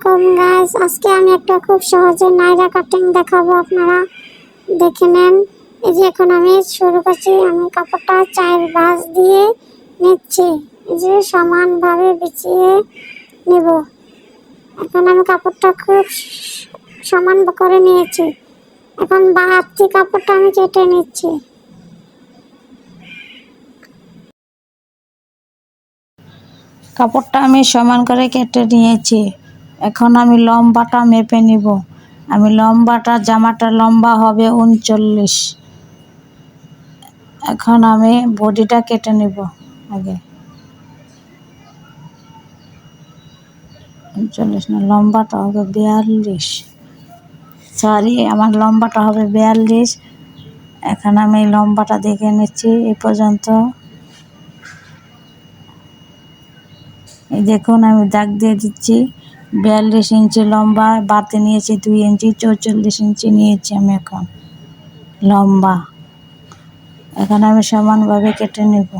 আলাইকুম গাইস, আজকে আমি একটা খুব সহজে নাইরা কাটিং দেখাবো। আপনারা দেখে নেন। এই যে এখন আমি শুরু করছি। আমি কাপড়টা 4 ভাঁজ দিয়ে নিচ্ছি, এই যে সমানভাবে বিছিয়ে নেব। এখন আমি কাপড়টা খুব সমান করে নিয়েছি। এখন বাড়তি কাপড়টা আমি কেটে নিচ্ছি। কাপড়টা আমি সমান করে কেটে নিয়েছি। এখন আমি লম্বাটা মেপে নিব। আমি জামাটা লম্বা হবে 39। এখন আমি বডিটা কেটে নিব। আগে 39 না, লম্বাটা হবে 42। সরি, আমার লম্বাটা হবে 42। এখন আমি লম্বাটা দেখে নিচ্ছি। এই পর্যন্ত এই দেখুন, আমি দাগ দিয়ে দিচ্ছি। 42 ইঞ্চি লম্বা, বাড়তি নিয়েছি 2 ইঞ্চি, 44 ইঞ্চি নিয়েছি আমি এখন লম্বা। এখন আমি সমানভাবে কেটে নেব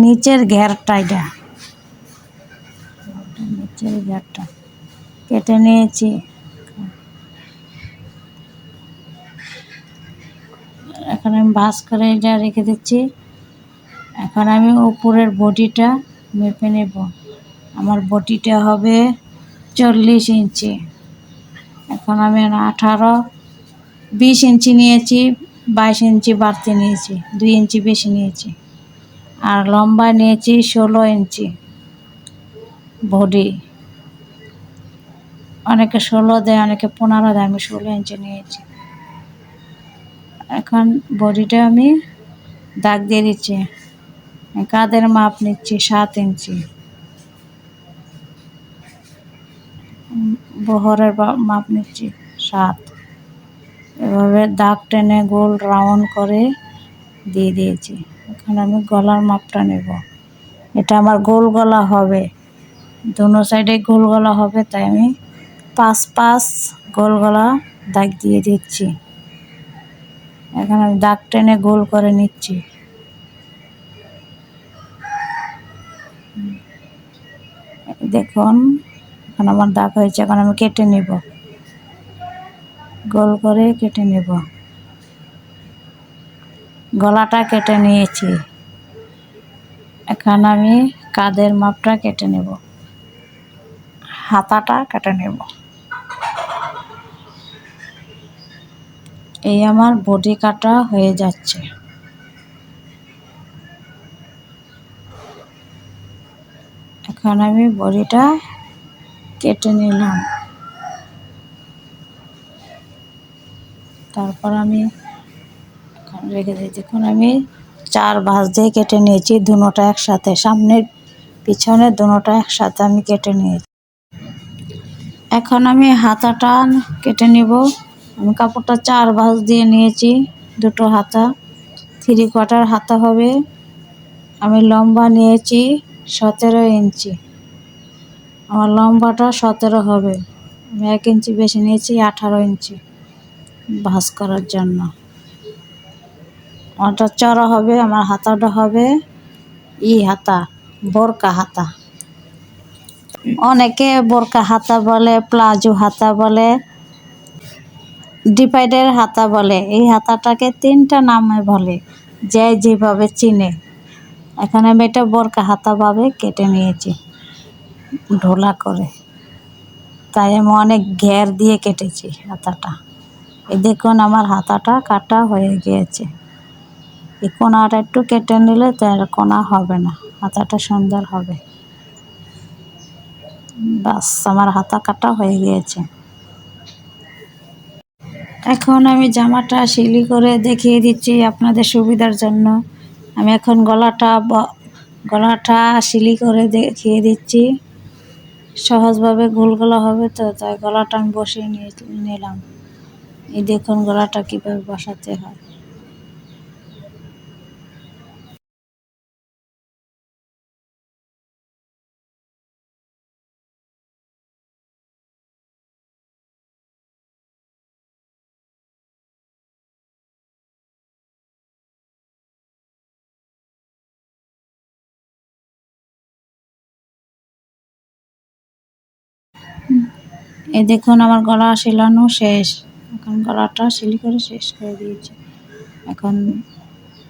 নিচের ঘেরটা। নিচের ঘেরটা কেটে নিয়েছি। এখন আমি ভাঁজ করে এটা রেখে দিচ্ছি। এখন আমি উপরের বডিটা মেপে নেব। আমার বডিটা হবে 40 ইঞ্চি। এখন আমি 20 ইঞ্চি নিয়েছি, 22 ইঞ্চি বাড়তি নিয়েছি, 2 ইঞ্চি বেশি নিয়েছি। আর লম্বা নিয়েছি 16 ইঞ্চি বডি। অনেকে 16 দেয়, অনেকে 15 দেয়, আমি 16 ইঞ্চি নিয়েছি। এখন বডিটা আমি দাগ দিয়ে দিচ্ছি। কাঁধের মাপ নিচ্ছি 7 ইঞ্চি, বহরের মাপ নিচ্ছি 7। এভাবে দাগ টেনে গোল রাউন্ড করে দিয়ে দিয়েছি। এখন আমি গলার মাপটা নেব। এটা আমার গোল গলা হবে, দোনো সাইডে গোল গলা হবে, তাই আমি 5 গোল গলা দাগ দিয়ে দিচ্ছি। এখন আমি দাগ টেনে গোল করে নিচ্ছি। দেখুন, এখন আমার দাগ হয়েছে। এখন আমি কেটে নেব, গোল করে কেটে নেব। গলাটা কেটে নিয়েছি। এখন আমি কাঁধের মাপটা কেটে নেব, হাতাটা কেটে নেব। এই আমার বডি কাটা হয়ে যাচ্ছে। এখন আমি বডিটা কেটে নিলাম। তারপর আমি এখন রেখে দিই। দেখুন, আমি 4 ভাঁজ দিয়ে কেটে নিয়েছি, দুটোটা একসাথে, সামনে পিছনে দুটোটা একসাথে আমি কেটে নিয়েছি। এখন আমি হাতাটা কেটে নিব। আমি কাপড়টা 4 ভাঁজ দিয়ে নিয়েছি, দুটো হাতা, 3/4 হাতা হবে। আমি লম্বা নিয়েছি 17 ইঞ্চি। আমার লম্বাটা 17 হবে। আমি 1 ইঞ্চি বেশি নিয়েছি, 18 ইঞ্চি ভাঁজ করার জন্য। আমারটা চড়া হবে। আমার হাতাটা হবে হাতা, বোরকা হাতা। অনেকে বোরকা হাতা বলে, প্লাজো হাতা বলে, ডিপাইডের হাতা বলে। এই হাতাটাকে 3টা নামে বলে, যে যেভাবে চিনে। এখানে আমি এটা বোরকা হাতা ভাবে কেটে নিয়েছি, ঢোলা করে। তাই আমি অনেক ঘের দিয়ে কেটেছি হাতাটা। এই দেখুন, আমার হাতাটা কাটা হয়ে গিয়েছে। এই কোনাটা একটু কেটে নিলে তার কোনা হবে না, হাতাটা সুন্দর হবে। বাস, আমার হাতা কাটা হয়ে গিয়েছে। এখন আমি জামাটা সিলি করে দেখিয়ে দিচ্ছি আপনাদের সুবিধার জন্য। আমি এখন গলাটা সিলি করে দেখিয়ে দিচ্ছি। সহজভাবে গোল গলা হবে, তো তাই গলাটা আমি বসিয়ে নিলাম। এই দেখুন গলাটা কীভাবে বসাতে হয়। এই দেখুন আমার গলা সেলানো শেষ। এখন গলাটা সিলি করে শেষ করে দিয়েছি। এখন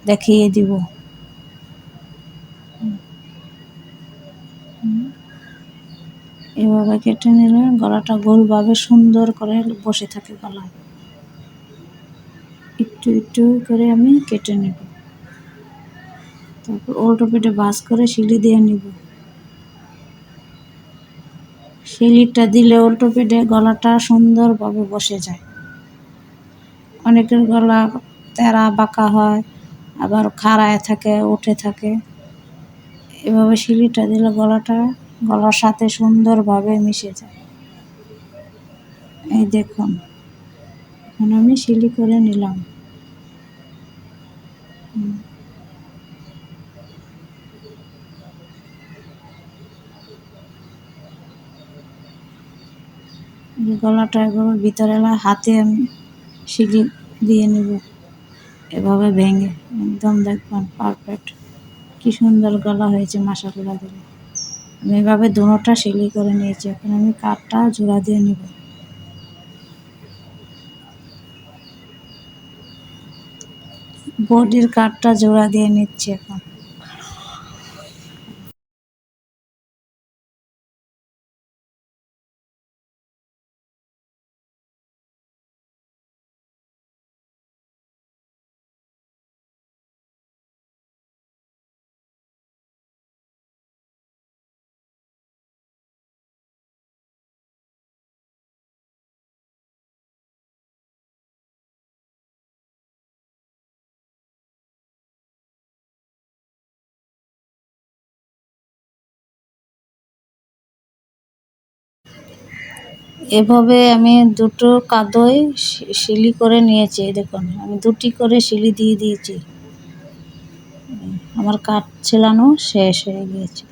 দেখিয়ে দিব। এভাবে কেটে নিলে গলাটা গোলভাবে সুন্দর করে বসে থাকে গলায়। একটু একটু করে আমি কেটে নেব। তারপর উল্টো পিঠে ভাঁজ করে সিলি দিয়ে নিব। সিলিটা দিলে উল্টো পিঠে গলাটা সুন্দরভাবে বসে যায়। অনেকের গলা তেরা বাঁকা হয়, আবার খাড়ায় থাকে, উঠে থাকে। এভাবে সিলিটা দিলে গলাটা গলার সাথে সুন্দরভাবে মিশে যায়। এই দেখুন, এখন আমি সিলি করে নিলাম। এই গলাটা এভাবে ভিতরে হাতে আমি সিলি দিয়ে নেব, এভাবে ভেঙে। একদম দেখবেন পারফেক্ট, কি সুন্দর গলা হয়েছে মাশাআল্লাহ দিলে। আমি এভাবে দুটোটা সিলি করে নিয়েছি। এখন আমি কাঠটা জোড়া দিয়ে নেব। বডির কাঠটা জোড়া দিয়ে নিচ্ছি এখন। এভাবে আমি দুটো কাঁধই সিলি করে নিয়েছি। দেখুন, আমি দুটি করে সিলি দিয়ে দিয়েছি। আমার কাঠ ছেলানো শেষ হয়ে গিয়েছে।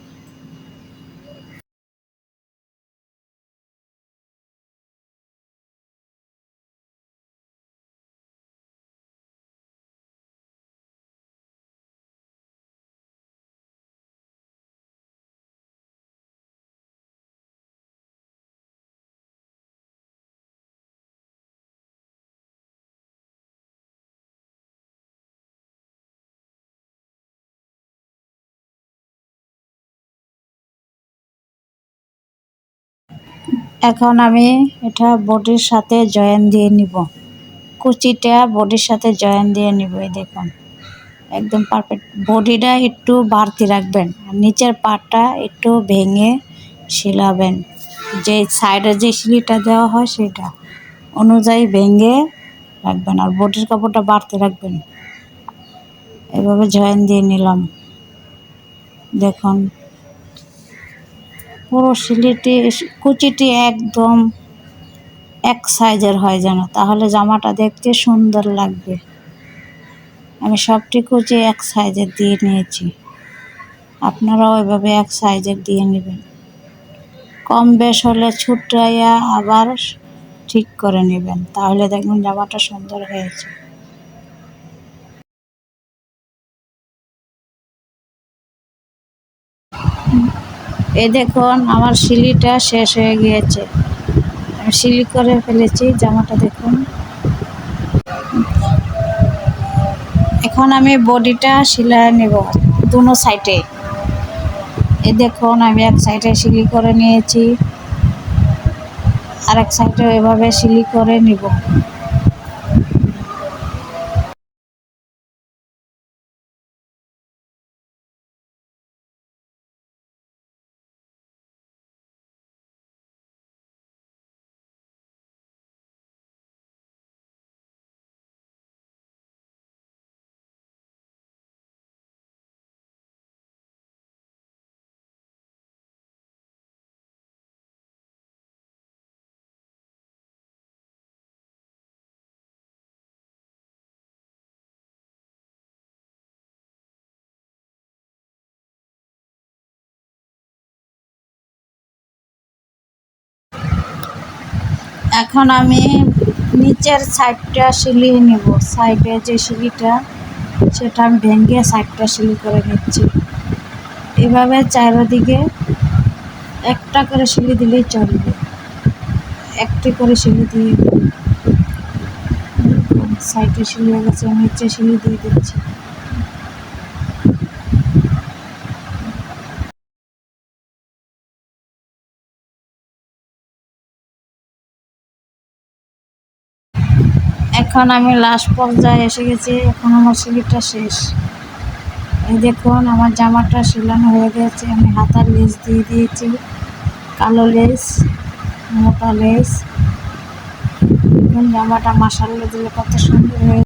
এখন আমি এটা বডির সাথে জয়েন দিয়ে নিব। কুচিটা বডির সাথে জয়েন দিয়ে নিব। এই দেখুন, একদম পারফেক্ট। বডিটা একটু বাড়তি রাখবেন, আর নিচের পাটটা একটু ভেঙে সেলাবেন। যে সাইডে যে সিলিটা দেওয়া হয় সেটা অনুযায়ী ভেঙে রাখবেন, আর বডির কাপড়টা বাড়তি রাখবেন। এভাবে জয়েন দিয়ে নিলাম। দেখুন, পুরো সিলিটি কুচিটি একদম এক সাইজের হয় যেন, তাহলে জামাটা দেখতে সুন্দর লাগবে। আমি সবটি কুচি এক সাইজের দিয়ে নিয়েছি। আপনারাও এভাবে এক সাইজের দিয়ে নেবেন। কম বেশ হলে ছুটাইয়া আবার ঠিক করে নেবেন, তাহলে দেখবেন জামাটা সুন্দর হয়েছে। এই দেখুন, আমার সিলিটা শেষ হয়ে গিয়েছে। আমি সিলি করে ফেলেছি জামাটা, দেখুন। এখন আমি বডিটা সেলাই নেব দুনো সাইডে। এই দেখুন, আমি এক সাইডে সিলি করে নিয়েছি, আর এক সাইডে এভাবে সিলি করে নিব। এখন আমি নিচের সাইডটা সিলিয়ে নিব। সাইডে যে সিলিটা, সেটা আমি ভেঙে সাইডটা সিলি করে নিচ্ছি। এভাবে চারিদিকে একটা করে সিলি দিলেই চলবে। একটি করে সিলি দিয়ে সাইডে সিলি হয়ে গেছে, নিচে সিলি দিয়ে দিচ্ছি। এখন আমি লাস্ট পর্যায়ে এসে গেছি, এখন আমার সিলিটা শেষ। এই দেখুন আমার জামাটা সিলানো হয়ে গেছে, আমি হাতার লেস দিয়ে দিয়েছি, কালো লেস, মোটা লেস। দেখুন জামাটা মাশাআল্লাহ দিলে কত সুন্দর হয়ে